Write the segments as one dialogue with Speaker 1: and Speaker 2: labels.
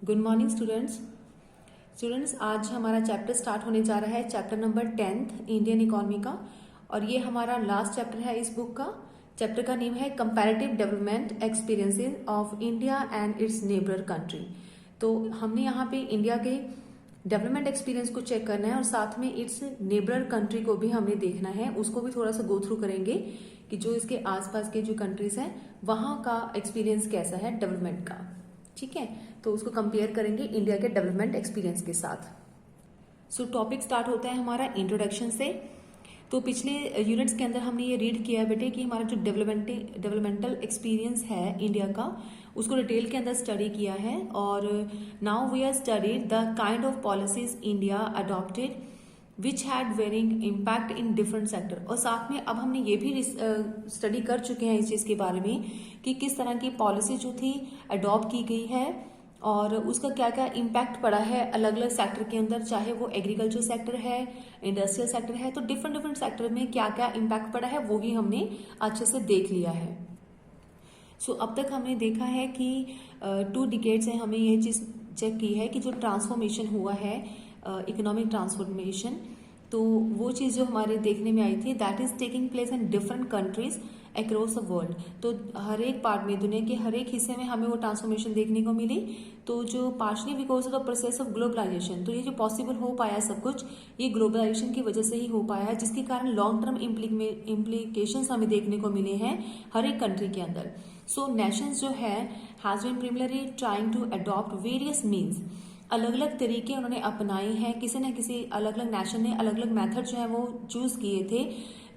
Speaker 1: Good morning students आज हमारा chapter start होने जा रहा है, chapter number 10th Indian economy का। और ये हमारा लास्ट चैप्टर है इस बुक का। चैप्टर का नेम है comparative development experiences of India and it's neighbour country. तो हमने यहाँ पे इंडिया के डेवलपमेंट एक्सपीरियंस को चेक करना है और साथ में इट्स नेबर कंट्री को भी हमने देखना है, उसको भी थोड़ा सा गो थ्रू करेंगे कि जो इसके आसपास के जो कंट्रीज हैं वहाँ का एक्सपीरियंस कैसा है डेवलपमेंट का। ठीक है, तो उसको कंपेयर करेंगे इंडिया के डेवलपमेंट एक्सपीरियंस के साथ। सो टॉपिक स्टार्ट होता है हमारा इंट्रोडक्शन से। तो पिछले यूनिट्स के अंदर हमने ये रीड किया बेटे कि हमारा जो डेवलपमेंटल एक्सपीरियंस है इंडिया का, उसको डिटेल के अंदर स्टडी किया है। और now we are studied the kind of policies India adopted which had varying impact in different sector. और साथ में अब हमने ये भी स्टडी कर चुके हैं इस चीज़ के बारे में कि किस तरह की पॉलिसी जो थी अडॉप्ट की गई है और उसका क्या क्या इम्पैक्ट पड़ा है अलग अलग सेक्टर के अंदर, चाहे वो एग्रीकल्चर सेक्टर है, इंडस्ट्रियल सेक्टर है, तो डिफरेंट सेक्टर में क्या क्या इम्पैक्ट पड़ा है वो भी हमने अच्छे से देख लिया है। सो अब तक हमने देखा है कि 2 डिकेड्स से हमें ये चीज़ चेक की है कि जो ट्रांसफॉर्मेशन हुआ है इकोनॉमिक ट्रांसफॉर्मेशन, तो वो चीज़ जो हमारे देखने में आई थी that is taking place in different countries across the world. तो हर एक पार्ट में, दुनिया के हर एक हिस्से में हमें वो ट्रांसफॉर्मेशन देखने को मिली। तो जो partially because of the process of globalization, तो ये जो पॉसिबल हो पाया सब कुछ ये ग्लोबलाइजेशन की वजह से ही हो पाया है, जिसके कारण लॉन्ग टर्म इम्प्लीकेशंस हमें देखने को मिले हैं हर एक कंट्री के अंदर। सो नेशंस जो है has been preliminarily trying to adopt various means, अलग अलग तरीके उन्होंने अपनाए हैं। किसी न किसी अलग अलग नेशन ने अलग अलग मेथड जो है वो चूज किए थे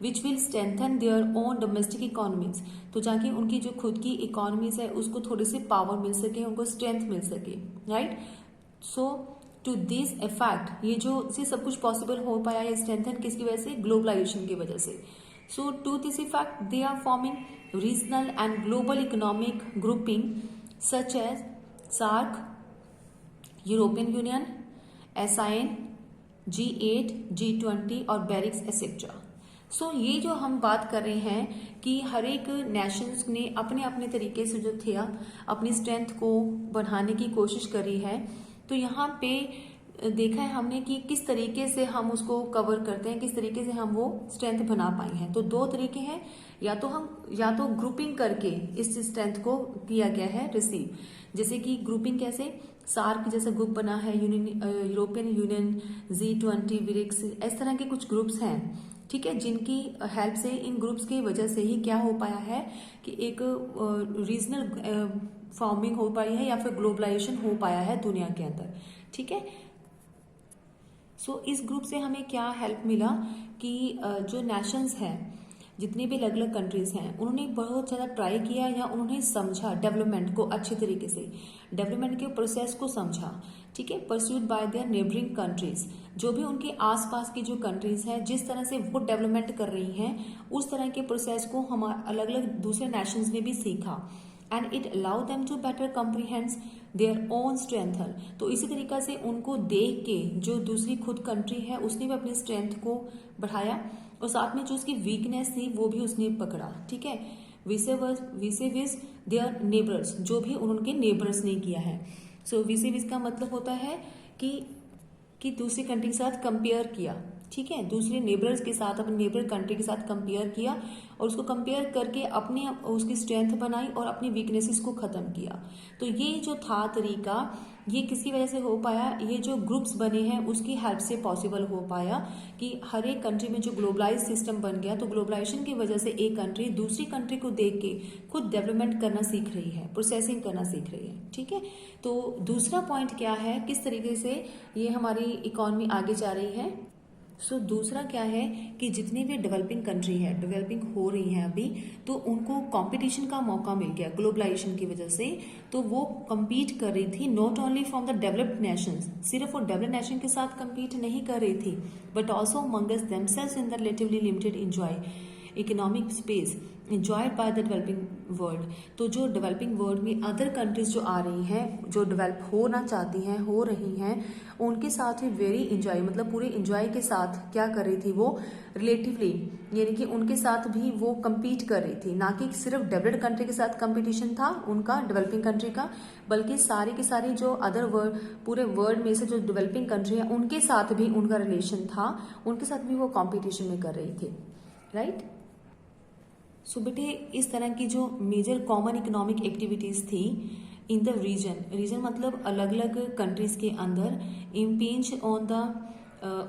Speaker 1: which will strengthen their own domestic economies. तो जाके उनकी जो खुद की इकोनॉमीज है उसको थोड़ी सी पावर मिल सके, उनको स्ट्रेंथ मिल सके, right. So to this effect, ये जो से सब कुछ पॉसिबल हो पाया है स्ट्रेंथन किसकी वजह से, ग्लोबलाइजेशन की वजह से। So to this effect they are forming regional and global economic grouping such as SAARC, European Union, ASEAN, G8, G20 और बेरिक्स एक्सेट्रा। सो ये जो हम बात कर रहे हैं कि हर एक नेशंस ने अपने अपने तरीके से जो थे अपनी स्ट्रेंथ को बढ़ाने की कोशिश करी है। तो यहाँ पे देखा है हमने कि किस तरीके से हम उसको कवर करते हैं, किस तरीके से हम वो स्ट्रेंथ बना पाए हैं। तो 2 तरीके हैं, या तो ग्रुपिंग करके इस स्ट्रेंथ को किया गया है रिसीव। जैसे कि ग्रुपिंग कैसे, सार्क जैसा ग्रुप बना है, यूरोपियन यूनियन, G20, ब्रिक्स, इस तरह के कुछ ग्रुप्स हैं, ठीक है, जिनकी हेल्प से, इन ग्रुप्स की वजह से ही क्या हो पाया है कि एक रीजनल फॉर्मिंग हो पाई है या फिर ग्लोबलाइजेशन हो पाया है दुनिया के अंदर, ठीक है। सो इस ग्रुप से हमें क्या हेल्प मिला कि जो नेशंस हैं, जितनी भी अलग अलग कंट्रीज हैं, उन्होंने बहुत ज़्यादा ट्राई किया या उन्होंने समझा डेवलपमेंट को अच्छे तरीके से, डेवलपमेंट के प्रोसेस को समझा, ठीक है, pursued by their neighbouring countries. जो भी उनके आसपास की जो कंट्रीज हैं जिस तरह से वो डेवलपमेंट कर रही हैं उस तरह के प्रोसेस को हम अलग अलग दूसरे नेशंस ने भी सीखा and it allow them to better comprehends their own strength. तो इसी तरीका से उनको देख के जो दूसरी खुद कंट्री है उसने भी अपनी स्ट्रेंथ को बढ़ाया और साथ में जो उसकी वीकनेस थी वो भी उसने पकड़ा, ठीक है, विसे विस देयर नेबर्स, जो भी उनके नेबर्स ने किया है। सो विसे विस का मतलब होता है कि दूसरी कंट्री के साथ कंपेयर किया, ठीक है, दूसरे नेबर्स के साथ, अपने नेबर कंट्री के साथ कंपेयर किया और उसको कंपेयर करके अपनी उसकी स्ट्रेंथ बनाई और अपनी वीकनेसेस को खत्म किया। तो ये जो था तरीका, ये किसी वजह से हो पाया, ये जो ग्रुप्स बने हैं उसकी हेल्प से पॉसिबल हो पाया कि हर एक कंट्री में जो ग्लोबलाइज सिस्टम बन गया, तो ग्लोबलाइजेशन की वजह से एक कंट्री दूसरी कंट्री को देख के खुद डेवलपमेंट करना सीख रही है, प्रोसेसिंग करना सीख रही है, ठीक है। तो दूसरा पॉइंट क्या है, किस तरीके से ये हमारी इकोनॉमी आगे जा रही है। सो दूसरा क्या है कि जितनी भी डेवलपिंग कंट्री है, डेवलपिंग हो रही हैं अभी, तो उनको कंपटीशन का मौका मिल गया ग्लोबलाइजेशन की वजह से। तो वो compete कर रही थी not only from the developed Nations, सिर्फ वो डेवलप्ड नेशन के साथ compete नहीं कर रही थी, but also amongst themselves in the relatively limited enjoy economic space enjoyed by the developing world। तो जो डेवलपिंग वर्ल्ड में अदर कंट्रीज जो आ रही हैं, जो डेवलप होना चाहती हैं, हो रही हैं, उनके साथ ही वेरी इंजॉय, मतलब पूरे इंजॉय के साथ क्या कर रही थी वो, रिलेटिवली यानी कि उनके साथ भी वो compete कर रही थी। ना कि सिर्फ डेवलप्ड कंट्री के साथ कंपटीशन था उनका, डेवलपिंग कंट्री का, बल्कि सारी की सारी जो अदर वर्ल्ड, पूरे वर्ल्ड में से जो डेवलपिंग कंट्री है उनके साथ भी उनका रिलेशन था, उनके साथ भी वो कॉम्पिटिशन में कर रही थी, राइट। सो बेटे इस तरह की जो मेजर कॉमन इकोनॉमिक एक्टिविटीज थी इन द रीजन मतलब अलग अलग कंट्रीज के अंदर, impinge on the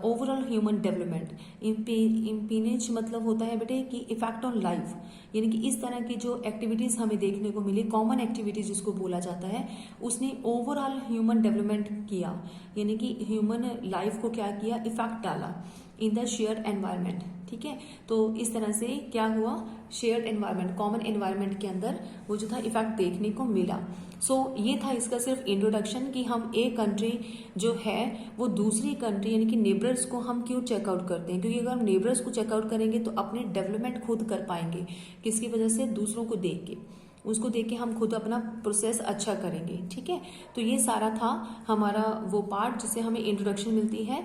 Speaker 1: overall human development. Impinge मतलब होता है बेटे कि इफेक्ट ऑन लाइफ, यानी कि इस तरह की जो एक्टिविटीज हमें देखने को मिली, कॉमन एक्टिविटीज जिसको बोला जाता है, उसने ओवरऑल ह्यूमन डेवलपमेंट किया, यानी कि ह्यूमन लाइफ को क्या किया, इफेक्ट डाला इन द शेयर्ड एनवायरमेंट। ठीक है, तो इस तरह से क्या हुआ, शेयर्ड एनवायरमेंट, कॉमन एनवायरमेंट के अंदर वो जो था इफेक्ट देखने को मिला। सो ये था इसका सिर्फ इंट्रोडक्शन कि हम एक कंट्री जो है वो दूसरी कंट्री यानी कि नेबर्स को हम क्यों चेकआउट करते हैं, क्योंकि अगर हम नेबर्स को चेकआउट करेंगे तो अपने डेवलपमेंट खुद कर पाएंगे, किसकी वजह से, दूसरों को देख के, उसको देख के हम खुद अपना प्रोसेस अच्छा करेंगे। ठीक है, तो ये सारा था हमारा वो पार्ट जिससे हमें इंट्रोडक्शन मिलती है।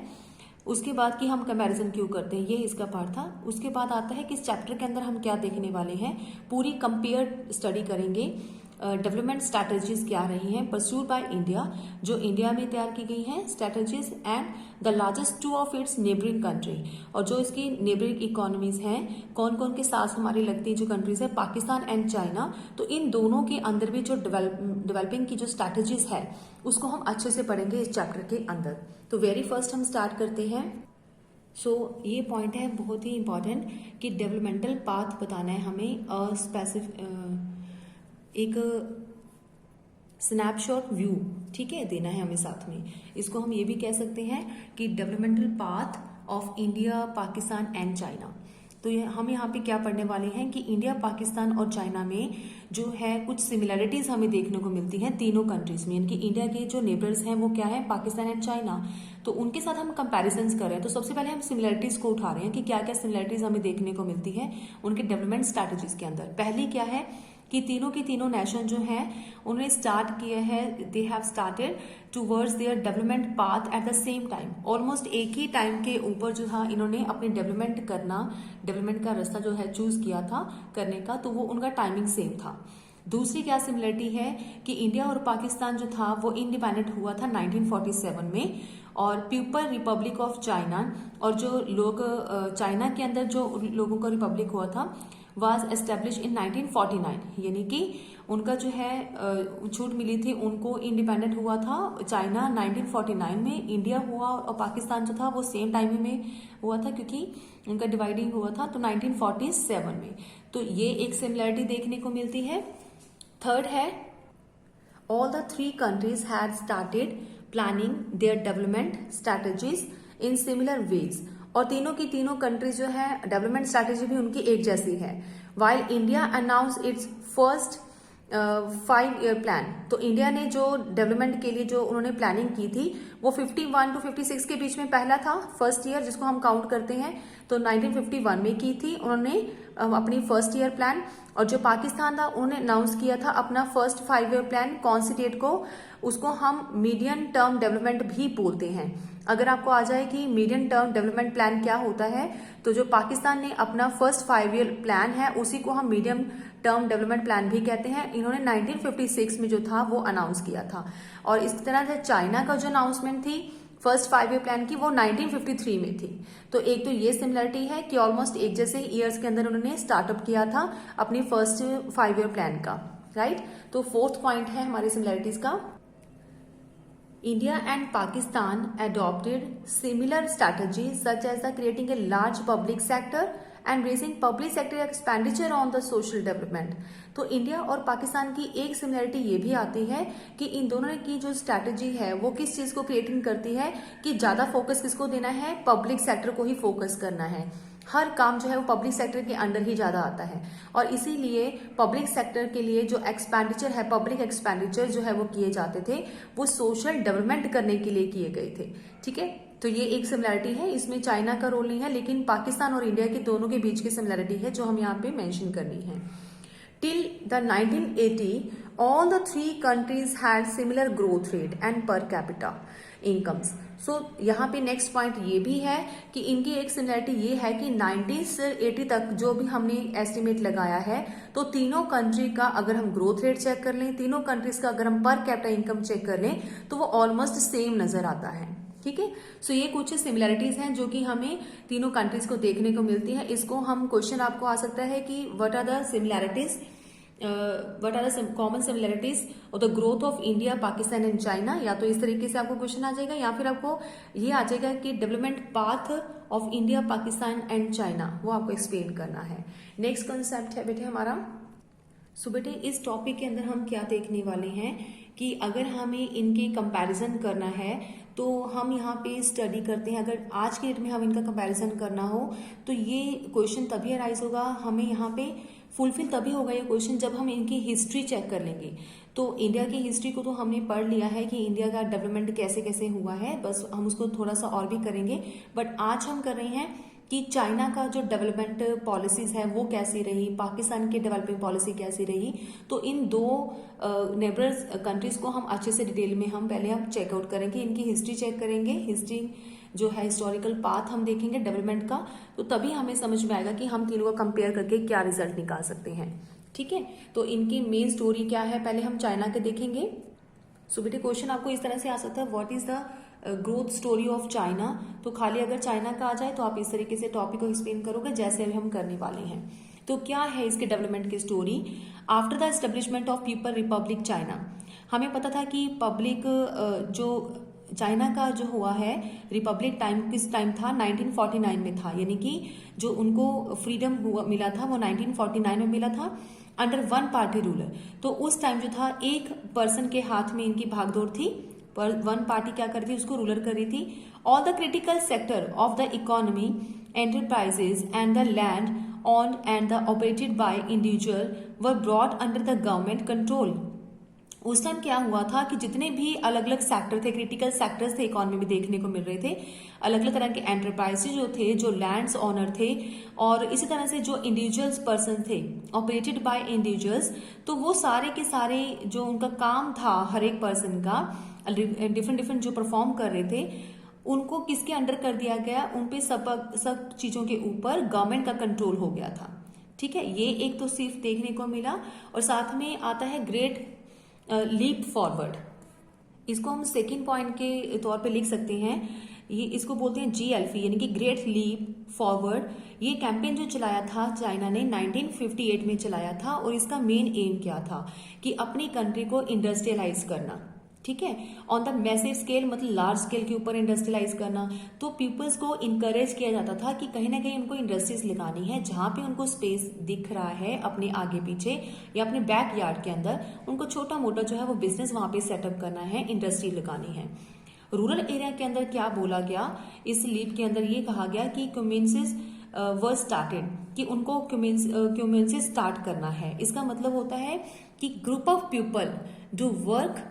Speaker 1: उसके बाद कि हम कंपैरिजन क्यों करते हैं, ये इसका पार्ट था। उसके बाद आता है कि इस चैप्टर के अंदर हम क्या देखने वाले हैं, पूरी कंपेयर स्टडी करेंगे, डेवलपमेंट स्ट्रैटेजीज क्या रही हैं परस्यूड बाय इंडिया, जो इंडिया में तैयार की गई हैं strategies, and the largest two of its neighbouring country, और जो इसकी नेबरिंग इकोनॉमीज हैं, कौन कौन के साथ हमारी लगती है जो कंट्रीज है, पाकिस्तान एंड चाइना। तो इन दोनों के अंदर भी जो डेवलपिंग की जो स्ट्रैटेजीज है उसको हम अच्छे से पढ़ेंगे इस चैप्टर के अंदर। तो वेरी फर्स्ट हम स्टार्ट करते हैं। सो ये पॉइंट है बहुत ही इंपॉर्टेंट कि डेवलपमेंटल पाथ बताना है हमें, एक स्नैपशॉट व्यू, ठीक है, देना है हमें साथ में। इसको हम ये भी कह सकते हैं कि developmental path of India, Pakistan and China. तो हम यहाँ पे क्या पढ़ने वाले हैं कि इंडिया, पाकिस्तान और चाइना में जो है कुछ सिमिलरिटीज हमें देखने को मिलती हैं तीनों कंट्रीज में, यानी कि इंडिया के जो नेबर्स हैं वो क्या है, पाकिस्तान एंड चाइना, तो उनके साथ हम कंपैरिजन्स कर रहे हैं। तो सबसे पहले हम सिमिलरिटीज को उठा रहे हैं कि क्या क्या सिमिलरिटीज हमें देखने को मिलती है उनके डेवलपमेंट स्ट्रैटेजीज के अंदर। पहली क्या है कि तीनों की तीनों नेशन जो हैं उन्होंने स्टार्ट किया है, they have started towards their development path at the same time, almost एक ही टाइम के ऊपर जो था इन्होंने अपने डेवलपमेंट का रास्ता जो है चूज किया था करने का, तो वो उनका टाइमिंग सेम था। दूसरी क्या सिमिलरिटी है कि इंडिया और पाकिस्तान जो था वो इंडिपेंडेंट हुआ था 1947 में, और पीपल रिपब्लिक ऑफ चाइना, और जो लोग चाइना के अंदर जो लोगों का रिपब्लिक हुआ था वाज एस्टेब्लिश इन 1949, यानी कि उनका जो है छूट मिली थी, उनको इंडिपेंडेंट हुआ था चाइना 1949 में, इंडिया हुआ और पाकिस्तान जो था वो सेम टाइम में हुआ था क्योंकि उनका डिवाइडिंग हुआ था तो 1947 में। तो ये एक सिमिलरिटी देखने को मिलती है। थर्ड है, all the three countries had started planning their development strategies in similar ways, और तीनों की तीनों कंट्रीज जो है डेवलपमेंट स्ट्रैटेजी भी उनकी एक जैसी है। While India announce it's first 5-year plan, तो इंडिया ने जो डेवलपमेंट के लिए जो उन्होंने प्लानिंग की थी वो 51 to 56 के बीच में पहला था फर्स्ट ईयर जिसको हम काउंट करते हैं, तो 1951 में की थी उन्होंने अपनी फर्स्ट ईयर प्लान। और जो पाकिस्तान था उन्होंने अनाउंस किया था अपना फर्स्ट 5-year प्लान, कौन सी डेट को, उसको हम मीडियम टर्म डेवलपमेंट भी बोलते हैं। अगर आपको आ जाए कि मीडियम टर्म डेवलपमेंट प्लान क्या होता है, तो जो पाकिस्तान ने अपना फर्स्ट 5-year प्लान है उसी को हम मीडियम टर्म डेवलपमेंट प्लान भी कहते हैं। इन्होंने 1956 में जो था वो अनाउंस किया था। और इस तरह से चाइना का जो अनाउंसमेंट थी फर्स्ट 5-year प्लान की वो 1953 में थी। तो एक तो ये सिमिलरिटी है कि ऑलमोस्ट एक जैसे ईयर्स के अंदर उन्होंने स्टार्टअप किया था अपनी फर्स्ट 5-year प्लान का, राइट। तो फोर्थ पॉइंट है हमारी सिमिलरिटीज का, India and Pakistan adopted similar strategies such as the creating a large public sector and raising public sector expenditure on the social development। तो India और पाकिस्तान की एक similarity ये भी आती है कि इन दोनों की जो स्ट्रैटेजी है वो किस चीज को क्रिएटिंग करती है कि ज्यादा फोकस किसको देना है, पब्लिक सेक्टर को ही फोकस करना है। हर काम जो है वो पब्लिक सेक्टर के अंडर ही ज्यादा आता है, और इसीलिए पब्लिक सेक्टर के लिए जो एक्सपेंडिचर है, पब्लिक एक्सपेंडिचर जो है वो किए जाते थे वो सोशल डेवलपमेंट करने के लिए किए गए थे। ठीक है, तो ये एक सिमिलैरिटी है, इसमें चाइना का रोल नहीं है, लेकिन पाकिस्तान और इंडिया के दोनों के बीच की सिमिलैरिटी है जो हम यहाँ पे मेंशन करनी है। Till the 1980, all the three countries had similar growth rate and per capita incomes. So यहाँ पे नेक्स्ट पॉइंट ये भी है कि इनकी एक सिमिलरिटी ये है कि 90 से 80 तक जो भी हमने एस्टिमेट लगाया है, तो तीनों कंट्री का अगर हम ग्रोथ रेट चेक कर लें, तीनों कंट्रीज का अगर हम पर कैपिटा इनकम चेक कर लें, तो वो ऑलमोस्ट सेम नजर आता है। ठीक है, सो ये कुछ सिमिलैरिटीज हैं जो कि हमें तीनों कंट्रीज को देखने को मिलती है। इसको हम क्वेश्चन आपको आ सकता है कि what are the similarities, what are the common similarities और the growth of India, Pakistan and China, या तो इस तरीके से आपको क्वेश्चन आ जाएगा, या फिर आपको ये आ जाएगा कि development path of India, Pakistan and China, वो आपको एक्सप्लेन करना है। नेक्स्ट कंसेप्ट है बेटे हमारा, सो बेटे इस टॉपिक के अंदर हम क्या देखने वाले हैं कि अगर हमें इनके कंपैरिजन करना है तो हम यहाँ पे स्टडी करते हैं। अगर आज के डेट में हम इनका कंपैरिजन करना हो तो ये क्वेश्चन तभी अराइज होगा, हमें यहाँ पे फुलफिल तभी होगा ये क्वेश्चन जब हम इनकी हिस्ट्री चेक कर लेंगे। तो इंडिया की हिस्ट्री को तो हमने पढ़ लिया है कि इंडिया का डेवलपमेंट कैसे कैसे हुआ है, बस हम उसको थोड़ा सा और भी करेंगे। बट आज हम कर रहे हैं कि चाइना का जो डेवलपमेंट पॉलिसीज है वो कैसी रही, पाकिस्तान की डेवलपिंग पॉलिसी कैसी रही। तो इन दो नेबर्स कंट्रीज को हम अच्छे से डिटेल में हम पहले हम चेकआउट करेंगे, इनकी हिस्ट्री चेक करेंगे, हिस्ट्री जो है हिस्टोरिकल पाथ हम देखेंगे डेवलपमेंट का, तो तभी हमें समझ में आएगा कि हम तीनों का कंपेयर करके क्या रिजल्ट निकाल सकते हैं। ठीक है, तो इनकी मेन स्टोरी क्या है पहले हम चाइना के देखेंगे। सो बेटे क्वेश्चन आपको इस तरह से आ सकता है, what is the growth story of China. तो खाली अगर चाइना का आ जाए तो आप इस तरीके से टॉपिक को एक्सप्लेन करोगे जैसे अभी हम करने वाले हैं। तो क्या है इसके डेवलपमेंट की story. After the establishment of people Republic China, हमें पता था कि पब्लिक जो चाइना का जो हुआ है रिपब्लिक टाइम किस टाइम था, 1949 में था, यानी कि जो उनको फ्रीडम हुआ मिला था वो 1949 में मिला था अंडर वन पार्टी रूलर। तो उस टाइम जो था एक पर्सन के हाथ में इनकी भागदौड़ थी, पर वन पार्टी क्या कर रही थी, उसको रूलर कर रही थी। All the critical sector of the economy, enterprises and the land owned and the operated by individual were brought under the government control। उस टाइम क्या हुआ था कि जितने भी अलग अलग सेक्टर थे, क्रिटिकल सेक्टर्स थे इकोनॉमी में देखने को मिल रहे थे, अलग अलग तरह के एंटरप्राइजेज जो थे, जो लैंड्स ओनर थे, और इसी तरह से जो इंडिविजुअल्स पर्सन थे ऑपरेटेड बाय इंडिविजुअल्स, तो वो सारे के सारे जो उनका काम था हर एक पर्सन का डिफरेंट जो परफॉर्म कर रहे थे, उनको किसके अंडर कर दिया गया, उन पे सब चीजों के ऊपर गवर्नमेंट का कंट्रोल हो गया था। ठीक है, ये एक तो सिर्फ देखने को मिला, और साथ में आता है ग्रेट लीप फॉरवर्ड। इसको हम सेकेंड पॉइंट के तौर पे लिख सकते हैं, ये इसको बोलते हैं GLF यानी कि ग्रेट लीप फॉरवर्ड। ये कैंपेन जो चलाया था चाइना ने 1958 में चलाया था, और इसका मेन एम क्या था कि अपनी कंट्री को इंडस्ट्रियलाइज करना। ठीक है, ऑन द मैसिव स्केल, मतलब लार्ज स्केल के ऊपर इंडस्ट्रियलाइज करना। तो पीपल्स को इनकरेज किया जाता था कि कहीं ना कहीं उनको इंडस्ट्रीज लगानी है, जहां पे उनको स्पेस दिख रहा है अपने आगे पीछे या अपने बैक यार्ड के अंदर, उनको छोटा मोटा जो है वो बिजनेस वहां पे सेटअप करना है, इंडस्ट्री लगानी है। रूरल एरिया के अंदर क्या बोला गया, इस लीप के अंदर ये कहा गया कि कम्युनिटीज वर स्टार्टेड, कि उनको कम्युनिटीज स्टार्ट करना है। इसका मतलब होता है कि group of people do work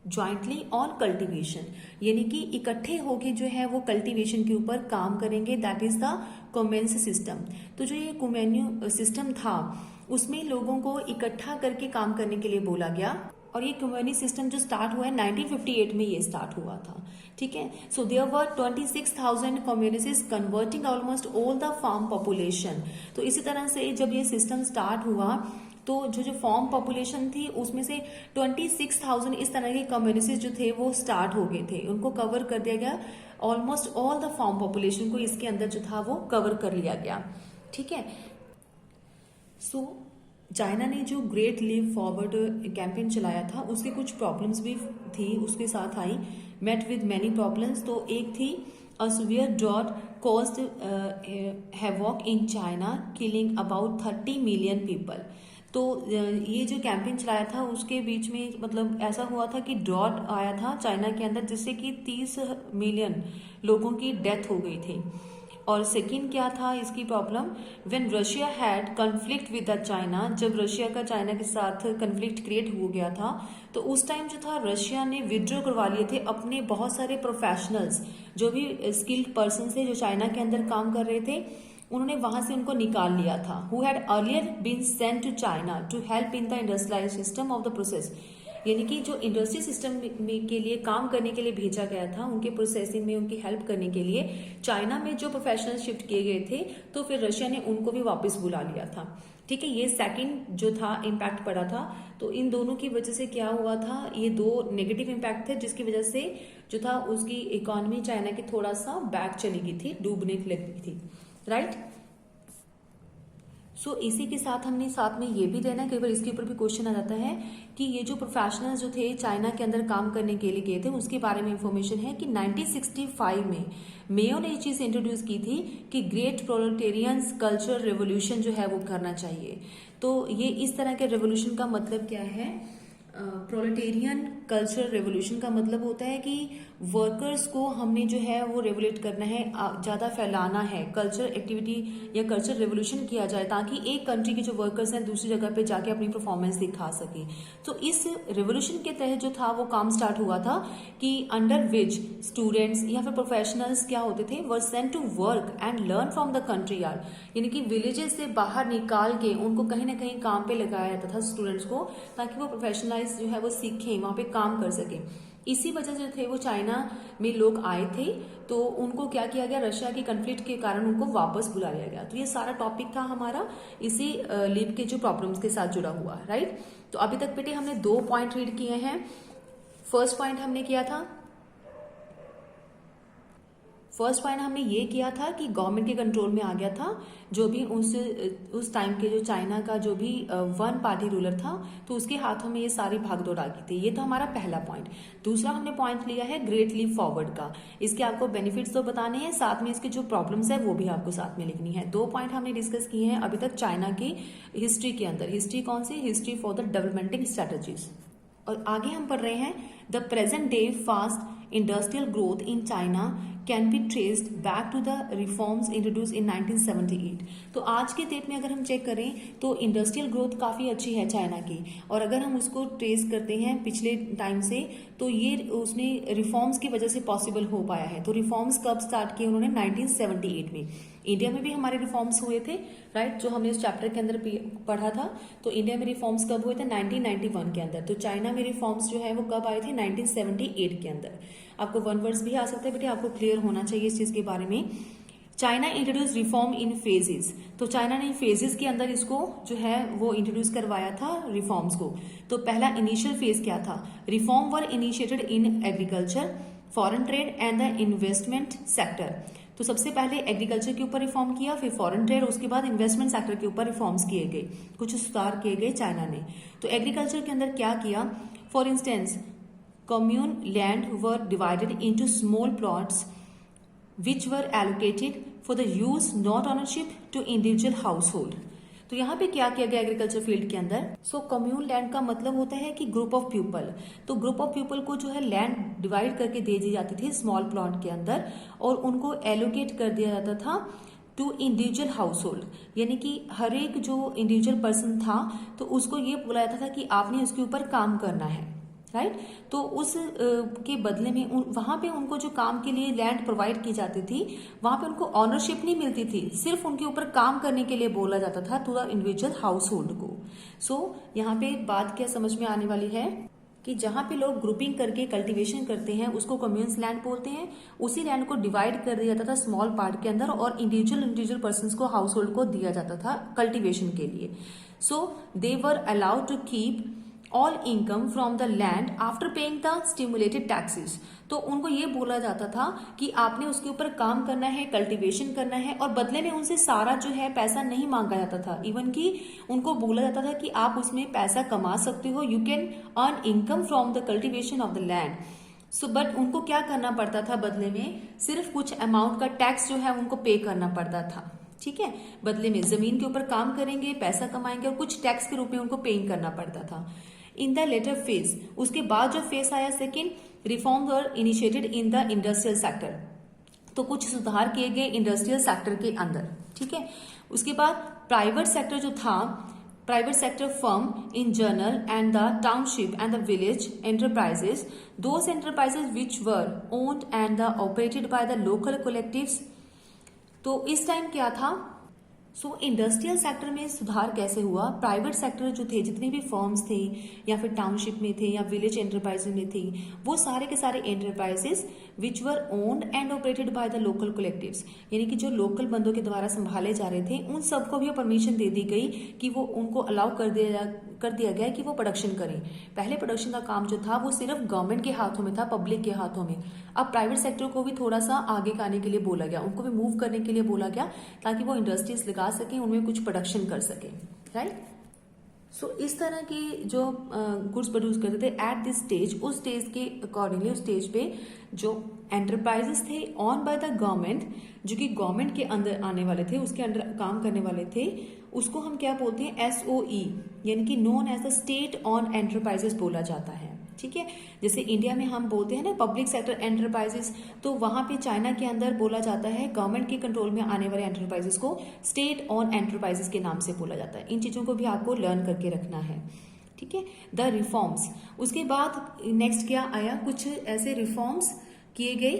Speaker 1: jointly on cultivation, यानी कि इकट्ठे होके जो है वो कल्टीवेशन के ऊपर काम करेंगे, that is the community system. तो जो ये कम्युनिटी सिस्टम था उसमें लोगों को इकट्ठा करके काम करने के लिए बोला गया, और ये कम्युनिटी सिस्टम जो स्टार्ट हुआ है 1958 में ये स्टार्ट हुआ था। ठीक है, so there were 26,000 communities converting almost all the farm population. तो इसी तरह से जब ये सिस्टम स्टार्ट हुआ तो जो फार्म पॉपुलेशन थी उसमें से 26,000 इस तरह के कम्युनिटीज जो थे वो स्टार्ट हो गए थे, उनको कवर कर दिया गया। Almost all the farm population को इसके अंदर जो था वो कवर कर लिया गया। ठीक है, सो चाइना ने जो ग्रेट लीप फॉरवर्ड कैंपेन चलाया था उसकी कुछ प्रॉब्लम्स भी थी उसके साथ आई, मेट विद मैनी प्रॉब्लम्स। तो एक थी a severe drought caused havoc in China, killing about 30 million people. तो ये जो कैंपेन चलाया था उसके बीच में मतलब ऐसा हुआ था कि ड्रॉट आया था चाइना के अंदर, जिससे कि 30 मिलियन लोगों की डेथ हो गई थी। और सेकंड क्या था इसकी problem, when Russia had conflict with the China, जब रशिया का चाइना के साथ कन्फ्लिक्ट क्रिएट हो गया था तो उस टाइम जो था रशिया ने विड्रॉ करवा लिए थे अपने बहुत सारे प्रोफेशनल्स, जो भी स्किल्ड पर्सन थे जो चाइना के अंदर काम कर रहे थे, उन्होंने वहां से उनको निकाल लिया था। Who had earlier been sent to China to help in the industrialize system of the process, यानी कि जो इंडस्ट्री सिस्टम में के लिए काम करने के लिए भेजा गया था, उनके प्रोसेसिंग में उनकी हेल्प करने के लिए चाइना में जो प्रोफेशनल शिफ्ट किए गए थे, तो फिर रशिया ने उनको भी वापस बुला लिया था। ठीक है, ये सेकंड जो था इम्पैक्ट पड़ा था। तो इन दोनों की वजह से क्या हुआ था, ये दो नेगेटिव इम्पैक्ट थे जिसकी वजह से जो था उसकी इकोनॉमी चाइना की थोड़ा सा बैक चली गई थी, डूबने लगी थी, राइट। सो इसी के साथ हमने साथ में ये भी देना है, कई बार इसके ऊपर भी क्वेश्चन आ जाता है कि ये जो प्रोफेशनल्स जो थे चाइना के अंदर काम करने के लिए गए थे उसके बारे में इंफॉर्मेशन है कि 1965 में मेयो ने ये चीज इंट्रोड्यूस की थी कि ग्रेट प्रोलेटेरियंस कल्चर रेवोल्यूशन जो है वो करना चाहिए। तो ये इस तरह के रेवोल्यूशन का मतलब क्या है, प्रोलेटेरियन कल्चर रेवोल्यूशन का मतलब होता है कि वर्कर्स को हमने जो है वो रेवोलेट करना है, ज़्यादा फैलाना है, कल्चर एक्टिविटी या कल्चर रेवोल्यूशन किया जाए ताकि एक कंट्री के जो वर्कर्स हैं दूसरी जगह पे जाके अपनी परफॉर्मेंस दिखा सके। तो इस रेवोल्यूशन के तहत जो था वो काम स्टार्ट हुआ था कि अंडर विच स्टूडेंट्स या फिर प्रोफेशनल्स क्या होते थे, were sent to work and learn from the country yard, यानी कि विलेजेस से बाहर निकाल के उनको कहीं ना कहीं काम पे लगाया जाता था स्टूडेंट्स को, ताकि वो प्रोफेशनलाइज जो है वो सीखें, वहां पे काम कर सके। इसी वजह से थे वो चाइना में लोग आए थे, तो उनको क्या किया गया, रशिया के कन्फ्लिक्ट के कारण उनको वापस बुला लिया गया। तो ये सारा टॉपिक था हमारा इसी लीप के जो प्रॉब्लम्स के साथ जुड़ा हुआ, राइट। तो अभी तक बेटे हमने 2 पॉइंट रीड किए हैं। फर्स्ट पॉइंट हमने ये किया था कि गवर्नमेंट के कंट्रोल में आ गया था जो भी उस टाइम के जो चाइना का जो भी वन पार्टी रूलर था, तो उसके हाथों में ये सारी भागदौड़ आ गई थी। ये तो हमारा पहला पॉइंट। दूसरा हमने पॉइंट लिया है ग्रेट लीप फॉरवर्ड का, इसके आपको बेनिफिट्स तो बताने हैं, साथ में इसके जो प्रॉब्लम्स है वो भी आपको साथ में लिखनी है। 2 पॉइंट हमने डिस्कस किए हैं अभी तक चाइना की हिस्ट्री के अंदर। हिस्ट्री कौन सी, history for the developmenting strategies. और आगे हम पढ़ रहे हैं the present day fast industrial growth in China can be traced back to the reforms introduce in 1978। तो आज के डेट में अगर हम चेक करें तो इंडस्ट्रियल ग्रोथ काफी अच्छी है चाइना की, और अगर हम उसको ट्रेस करते हैं पिछले टाइम से तो ये उसने रिफॉर्म्स की वजह से पॉसिबल हो पाया है। तो रिफॉर्म्स कब स्टार्ट किए उन्होंने, 1978 में। इंडिया में भी हमारे रिफॉर्म्स हुए थे, राइट, जो हमने इस चैप्टर के अंदर पढ़ा था। तो इंडिया में रिफॉर्म्स कब हुए थे, 1991 के अंदर। तो चाइना में रिफॉर्म्स जो है वो कब आए थे, 1978 के अंदर। आपको 1 वर्ड्स भी आ सकते हैं बेटे, आपको क्लियर होना चाहिए इस चीज के बारे में। China introduce reform in phases, तो चाइना ने फेजेस के अंदर इसको जो है वो इंट्रोड्यूस करवाया था रिफॉर्म्स को। तो पहला इनिशियल फेज क्या था, reform were initiated in agriculture, foreign trade and the investment sector. तो सबसे पहले एग्रीकल्चर के ऊपर रिफॉर्म किया, फिर फॉरेन ट्रेड, उसके बाद इन्वेस्टमेंट सेक्टर के ऊपर रिफॉर्म्स किए गए, कुछ सुधार किए गए चाइना ने। तो एग्रीकल्चर के अंदर क्या किया, for instance commune land were divided into small plots which were allocated for the use not ownership to individual household। तो यहाँ पे क्या किया गया एग्रीकल्चर फील्ड के अंदर, सो कम्यून लैंड का मतलब होता है कि ग्रुप ऑफ पीपल। तो ग्रुप ऑफ पीपल को जो है लैंड डिवाइड करके दे दी जाती थी स्मॉल प्लॉट के अंदर, और उनको एलोकेट कर दिया जाता था टू इंडिविजुअल हाउस होल्ड, यानी कि हर एक जो इंडिविजुअल पर्सन था तो उसको ये बोला जाता था कि आपने उसके ऊपर काम करना है, राइट। तो उस के बदले में वहां पे उनको जो काम के लिए लैंड प्रोवाइड की जाती थी, वहां पे उनको ऑनरशिप नहीं मिलती थी, सिर्फ उनके ऊपर काम करने के लिए बोला जाता था to the individual household को। सो यहाँ पे बात क्या समझ में आने वाली है कि जहां पे लोग ग्रुपिंग करके कल्टीवेशन करते हैं उसको कम्यून्स लैंड बोलते हैं। उसी लैंड को डिवाइड कर दिया जाता था स्मॉल पार्ट के अंदर, और इंडिविजुअल पर्सन को हाउस होल्ड को दिया जाता था कल्टीवेशन के लिए। So they were allowed to keep all income from the land after paying the stimulated taxes. तो उनको ये बोला जाता था कि आपने उसके ऊपर काम करना है, कल्टीवेशन करना है, और बदले में उनसे सारा जो है पैसा नहीं मांगा जाता था। इवन कि उनको बोला जाता था कि आप उसमें पैसा कमा सकते हो, you can earn income from the cultivation of the land. So but उनको क्या करना पड़ता था बदले में, सिर्फ कुछ अमाउंट का टैक्स जो है उनको पे करना पड़ता था, ठीक है। बदले में जमीन के ऊपर काम करेंगे, पैसा कमाएंगे, और कुछ टैक्स के रूप में उनको पेइंग करना पड़ता था। इन द लेटर फेज, उसके बाद जो फेज आया second, reform were initiated in the industrial sector. तो कुछ सुधार किए गए इंडस्ट्रियल सेक्टर के अंदर, ठीक है। उसके बाद प्राइवेट सेक्टर जो था, private sector firm in general and the township and the village enterprises, those enterprises which were owned and the operated by the local collectives. तो इस टाइम क्या था, इंडस्ट्रियल सेक्टर में सुधार कैसे हुआ, प्राइवेट सेक्टर जो थे, जितने भी फर्म्स थे या फिर टाउनशिप में थे या विलेज एंटरप्राइजेस में थी, वो सारे के सारे enterprises which were owned and operated by the local collectives, यानी कि जो लोकल बंदों के द्वारा संभाले जा रहे थे, उन सबको भी परमिशन दे दी गई कि वो उनको अलाउ कर दिया गया कि वो प्रोडक्शन करें। पहले प्रोडक्शन का काम जो था वो सिर्फ गवर्नमेंट के हाथों में था, पब्लिक के हाथों में। अब प्राइवेट सेक्टर को भी थोड़ा सा आगे आने के लिए बोला गया, उनको भी मूव करने के लिए बोला गया ताकि वो इंडस्ट्रीज लगा सकें, उनमें कुछ प्रोडक्शन कर सकें, राइट। इस तरह के जो गुड्स प्रोड्यूस करते थे एट दिस स्टेज, उस स्टेज के अकॉर्डिंगली, उस स्टेज पे जो एंटरप्राइजेस थे ऑन बाय द गवर्नमेंट, जो कि गवर्नमेंट के अंदर आने वाले थे, उसके अंदर काम करने वाले थे, उसको हम क्या बोलते हैं, SOE, यानी कि known as the state owned enterprises बोला जाता है, ठीक है। जैसे इंडिया में हम बोलते हैं ना पब्लिक सेक्टर एंटरप्राइजेस, तो वहां पे चाइना के अंदर बोला जाता है गवर्नमेंट के कंट्रोल में आने वाले एंटरप्राइजेस को स्टेट ऑन एंटरप्राइजेस के नाम से बोला जाता है। इन चीजों को भी आपको लर्न करके रखना है, ठीक है। द रिफॉर्म्स, उसके बाद नेक्स्ट क्या आया, कुछ ऐसे रिफॉर्म्स किए गए।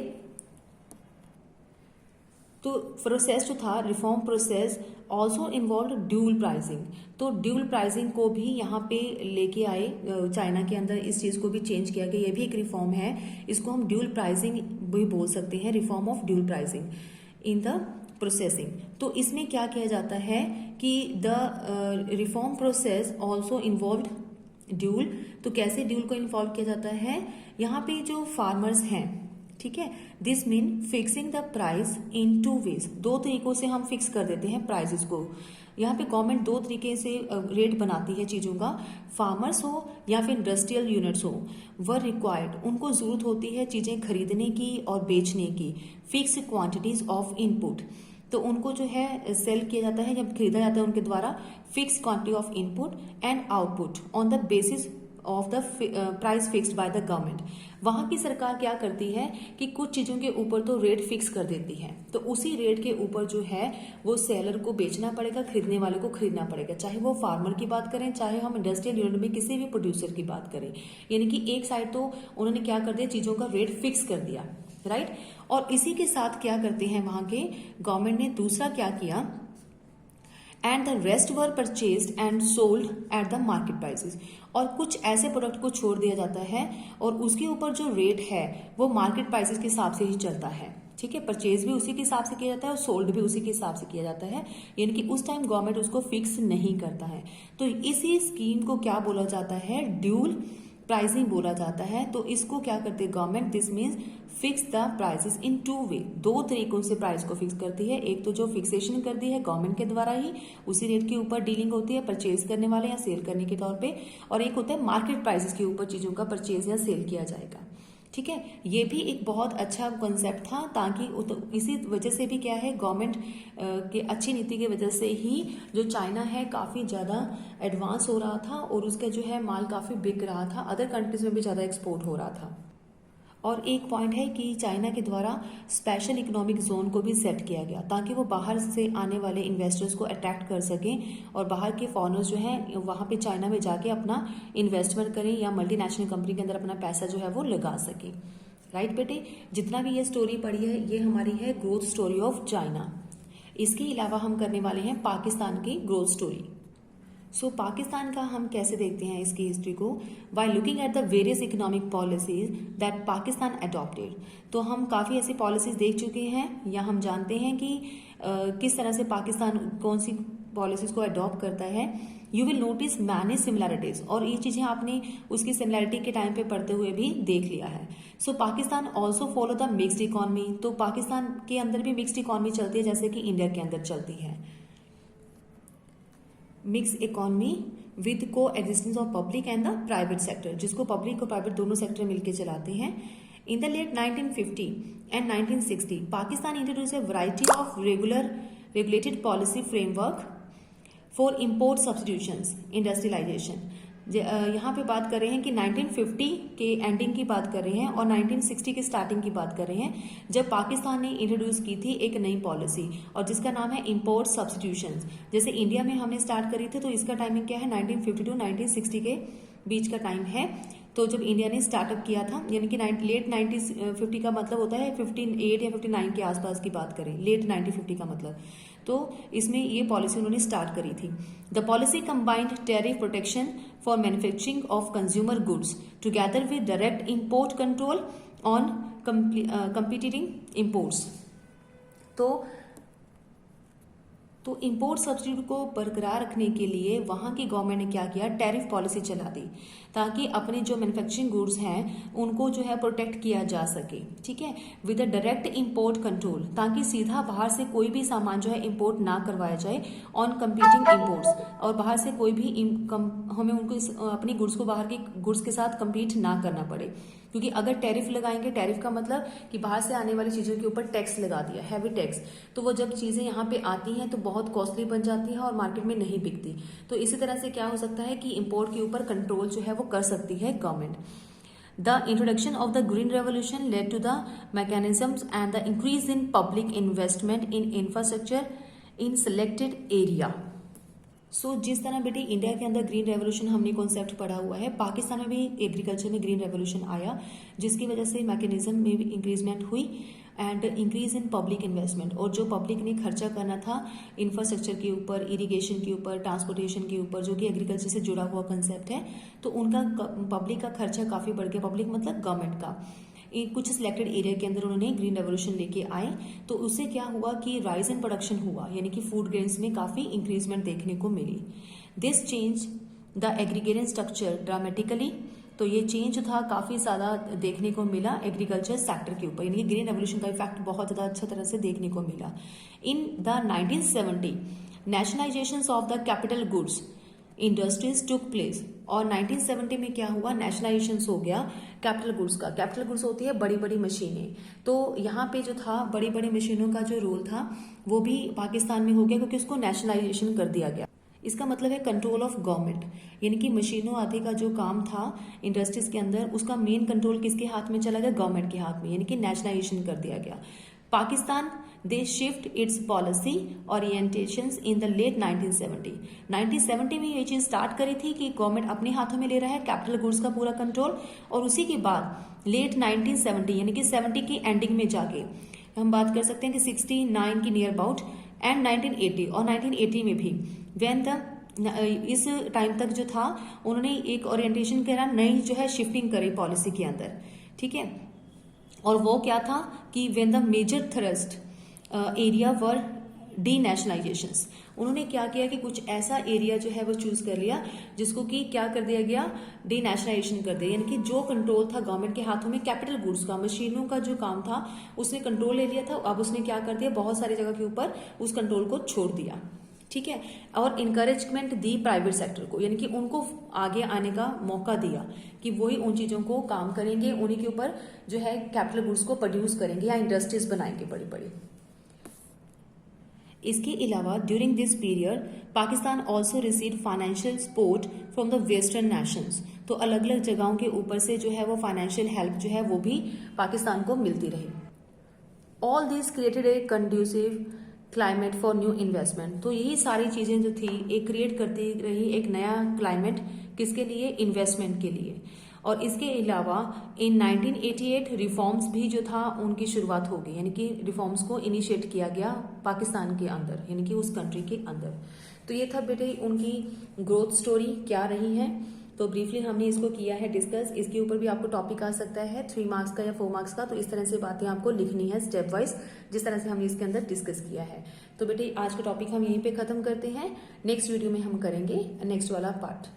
Speaker 1: तो प्रोसेस जो था, reform process also involve dual pricing, तो ड्यूल प्राइसिंग को भी यहाँ पे लेके आए चाइना के अंदर, इस चीज को भी चेंज किया गया। ये भी एक रिफॉर्म है, इसको हम ड्यूल प्राइसिंग भी बोल सकते हैं, reform of dual pricing in the processing. तो इसमें क्या किया जाता है कि the reform process also involve dual. तो कैसे ड्यूल को इन्वॉल्व किया जाता है, यहाँ पे जो फार्मर्स हैं, ठीक है, this mean fixing the price in 2 ways, 2 तरीकों से हम फिक्स कर देते हैं प्राइसेस को। यहाँ पे गवर्नमेंट 2 तरीके से रेट बनाती है चीजों का, फार्मर्स हो या फिर इंडस्ट्रियल यूनिट्स हो, वर रिक्वायर्ड, उनको जरूरत होती है चीजें खरीदने की और बेचने की, फिक्स क्वांटिटीज ऑफ इनपुट, तो उनको जो है सेल किया जाता है, जब खरीदा जाता है उनके द्वारा, fix quantity of input and output on the basis of the price fixed by the government. वहां की सरकार क्या करती है कि कुछ चीजों के ऊपर तो रेट फिक्स कर देती है, तो उसी रेट के ऊपर जो है वो सेलर को बेचना पड़ेगा, खरीदने वाले को खरीदना पड़ेगा, चाहे वो फार्मर की बात करें, चाहे हम इंडस्ट्रियल यूनिट में किसी भी प्रोड्यूसर की बात करें। यानी कि एक साइड तो उन्होंने क्या कर दिया, चीजों का रेट फिक्स कर दिया, राइट। और इसी के साथ क्या करते हैं वहां के गवर्नमेंट ने दूसरा क्या किया, and the rest were purchased and sold at the market prices, और कुछ ऐसे प्रोडक्ट को छोड़ दिया जाता है और उसके ऊपर जो रेट है वो मार्केट प्राइसेस के हिसाब से ही चलता है, ठीक है। परचेज भी उसी के हिसाब से किया जाता है और सोल्ड भी उसी के हिसाब से किया जाता है, यानी कि उस टाइम गवर्नमेंट उसको फिक्स नहीं करता है। तो इसी स्कीम को क्या बोला जाता है, ड्यूल प्राइसिंग बोला जाता है। तो इसको क्या करते हैं government, this means fix the prices in 2 way, 2 तरीकों से प्राइस को फिक्स करती है। एक तो जो फिक्सेशन कर दी है गवर्नमेंट के द्वारा ही, उसी रेट के ऊपर डीलिंग होती है परचेज करने वाले या सेल करने के तौर पे, और एक होता है मार्केट प्राइसेस के ऊपर चीजों का परचेज या सेल किया जाएगा, ठीक है। ये भी एक बहुत अच्छा कॉन्सेप्ट था, ताकि इसी वजह से भी क्या है, गवर्नमेंट के अच्छी नीति की वजह से ही जो चाइना है काफी ज्यादा एडवांस हो रहा था और उसका जो है माल काफी बिक रहा था, अदर कंट्रीज में भी ज्यादा एक्सपोर्ट हो रहा था। और एक पॉइंट है कि चाइना के द्वारा स्पेशल इकोनॉमिक जोन को भी सेट किया गया ताकि वो बाहर से आने वाले इन्वेस्टर्स को अट्रैक्ट कर सकें और बाहर के फॉरेनर्स जो हैं वहाँ पे चाइना में जाके अपना इन्वेस्टमेंट करें या मल्टीनेशनल कंपनी के अंदर अपना पैसा जो है वो लगा सकें, राइट बेटे। जितना भी ये स्टोरी पढ़ी है ये हमारी है ग्रोथ स्टोरी ऑफ चाइना। इसके अलावा हम करने वाले हैं पाकिस्तान की ग्रोथ स्टोरी। पाकिस्तान का हम कैसे देखते हैं इसकी हिस्ट्री को, by looking at the various economic policies that Pakistan adopted. तो हम काफ़ी ऐसी पॉलिसीज देख चुके हैं या हम जानते हैं कि किस तरह से पाकिस्तान कौन सी पॉलिसीज को अडॉप्ट करता है। You will notice many similarities, और ये चीज़ें आपने उसकी सिमिलैरिटी के टाइम पे पढ़ते हुए भी देख लिया है। Pakistan also follow the mixed economy, तो पाकिस्तान के अंदर भी मिक्सड इकॉनमी चलती है जैसे कि इंडिया के अंदर चलती है। Mix economy with coexistence of public and the private sector, जिसको पब्लिक और प्राइवेट दोनों सेक्टर मिलकर चलाते हैं। In the late 1950 and 1960 Pakistan introduce a variety of regulated policy framework for import substitutions industrialization. यहाँ पे बात कर रहे हैं कि 1950 के एंडिंग की बात कर रहे हैं और 1960 के स्टार्टिंग की बात कर रहे हैं, जब पाकिस्तान ने इंट्रोड्यूस की थी एक नई पॉलिसी और जिसका नाम है इंपोर्ट सब्स्टिट्यूशन। जैसे इंडिया में हमने स्टार्ट करी थी तो इसका टाइमिंग क्या है, 1950 टू 1960 के बीच का टाइम है। तो जब इंडिया ने स्टार्टअप किया था, यानी कि लेट 1950 का मतलब होता है 58 या 59 के आसपास की बात करें, लेट 1950 का मतलब, तो इसमें ये पॉलिसी उन्होंने स्टार्ट करी थी। The policy combined tariff protection for manufacturing of consumer goods together with direct import control on competing imports. तो इंपोर्ट सब्सिडी को बरकरार रखने के लिए वहां की गवर्नमेंट ने क्या किया, टैरिफ पॉलिसी चला दी, ताकि अपने जो मैन्युफैक्चरिंग गुड्स हैं उनको जो है प्रोटेक्ट किया जा सके। ठीक है, with a direct import control, ताकि सीधा बाहर से कोई भी सामान जो है इंपोर्ट ना करवाया जाए ऑन कंपीटिंग इंपोर्ट्स, और बाहर से कोई भी हमें उनको अपनी गुड्स को बाहर के गुड्स के साथ कम्पीट ना करना पड़े। क्योंकि अगर टैरिफ लगाएंगे, टैरिफ का मतलब कि बाहर से आने वाली चीजों के ऊपर टैक्स लगा दिया, हैवी टैक्स, तो वो जब चीजें यहाँ पे आती हैं तो बहुत कॉस्टली बन जाती है और मार्केट में नहीं बिकती। तो इसी तरह से क्या हो सकता है कि इंपोर्ट के ऊपर कंट्रोल जो है वो कर सकती है government. The introduction of the Green Revolution led to the mechanisms and the increase in public investment in infrastructure in selected area. जिस तरह बेटे इंडिया के अंदर ग्रीन रेवोल्यूशन हमने कॉन्सेप्ट पढ़ा हुआ है, पाकिस्तान में भी एग्रीकल्चर में ग्रीन रेवोल्यूशन आया, जिसकी वजह से मैकेनिज्म में भी इंक्रीजमेंट हुई and increase in public investment. और जो पब्लिक ने खर्चा करना था इंफ्रास्ट्रक्चर के ऊपर, इरिगेशन के ऊपर, ट्रांसपोर्टेशन के ऊपर, जो कि एग्रीकल्चर से जुड़ा हुआ कंसेप्ट है, तो उनका पब्लिक का खर्चा काफ़ी बढ़ गया। पब्लिक मतलब गवर्नमेंट का। कुछ सिलेक्टेड एरिया के अंदर उन्होंने ग्रीन रेवोल्यूशन लेके आए, तो उससे क्या हुआ कि राइज इन प्रोडक्शन हुआ, यानी कि फूड ग्रेन्स में काफ़ी इंक्रीजमेंट देखने को मिली। This change the agrarian structure dramatically, तो ये चेंज था काफ़ी ज़्यादा देखने को मिला एग्रीकल्चर सेक्टर के ऊपर, यानी कि ग्रीन रेवोल्यूशन का इफेक्ट बहुत ज़्यादा अच्छा तरह से देखने को मिला। In the 1970 nationalisation of the capital goods industries took place, और 1970 में क्या हुआ, नेशनलाइजेशन हो गया कैपिटल गुड्स का। कैपिटल गुड्स होती है बड़ी बड़ी मशीनें, तो यहाँ पे जो था बड़ी बड़ी मशीनों का जो रोल था वो भी पाकिस्तान में हो गया, क्योंकि उसको नेशनलाइजेशन कर दिया गया। इसका मतलब है कंट्रोल ऑफ गवर्नमेंट, यानी कि मशीनों आदि का जो काम था इंडस्ट्रीज के अंदर, उसका मेन कंट्रोल किसके हाथ में चला गया, गवर्नमेंट के हाथ में, यानी कि नेशनलाइजेशन कर दिया गया। Pakistan they shift its policy orientations in the late 1970 में ये चीज स्टार्ट करी थी कि गवर्नमेंट अपने हाथों में ले रहा है कैपिटल गुड्स का पूरा कंट्रोल, और उसी के बाद लेट 1970 यानी कि 70 की एंडिंग में जाके हम बात कर सकते हैं कि 69 की नियर अबाउट एंड 1980 और 1980 में भी व्हेन द इस टाइम तक जो था उन्होंने एक ओरिएंटेशन करा, नई जो है शिफ्टिंग करी पॉलिसी के अंदर। ठीक है, और वो क्या था कि when the major thrust area were the nationalisations, उन्होंने क्या किया कि कुछ ऐसा एरिया जो है वो चूज कर लिया जिसको कि क्या कर दिया गया, डी नेशनलाइजेशन कर दिया, यानी कि जो कंट्रोल था गवर्नमेंट के हाथों में कैपिटल गुड्स का, मशीनों का जो काम था उसने कंट्रोल ले लिया था। अब उसने क्या कर दिया, बहुत सारी जगह के ऊपर उस कंट्रोल को छोड़ दिया। ठीक है, और इनकरेजमेंट दी प्राइवेट सेक्टर को, यानी कि उनको आगे आने का मौका दिया कि वही उन चीजों को काम करेंगे, उन्हीं के ऊपर जो है कैपिटल गुड्स को प्रोड्यूस करेंगे या इंडस्ट्रीज बनाएंगे बड़ी बड़ी। इसके अलावा during this period Pakistan also receive financial support from the western Nations, तो अलग अलग जगहों के ऊपर से जो है वो फाइनेंशियल हेल्प जो है वो भी पाकिस्तान को मिलती रही। All this created a conducive climate for new investment, तो यही सारी चीजें जो थी एक क्रिएट करती रही एक नया क्लाइमेट, किसके लिए, इन्वेस्टमेंट के लिए। और इसके अलावा इन 1988 रिफॉर्म्स भी जो था उनकी शुरुआत हो गई, यानी कि रिफॉर्म्स को इनिशिएट किया गया पाकिस्तान के अंदर, यानी कि उस कंट्री के अंदर। तो ये था बेटे उनकी ग्रोथ स्टोरी क्या रही है, तो ब्रीफली हमने इसको किया है डिस्कस। इसके ऊपर भी आपको टॉपिक आ सकता है 3 मार्क्स का या 4 मार्क्स का, तो इस तरह से बातें आपको लिखनी है स्टेप वाइज, जिस तरह से हमने इसके अंदर डिस्कस किया है। तो बेटे आज का टॉपिक हम यहीं पे खत्म करते हैं, नेक्स्ट वीडियो में हम करेंगे नेक्स्ट वाला पार्ट।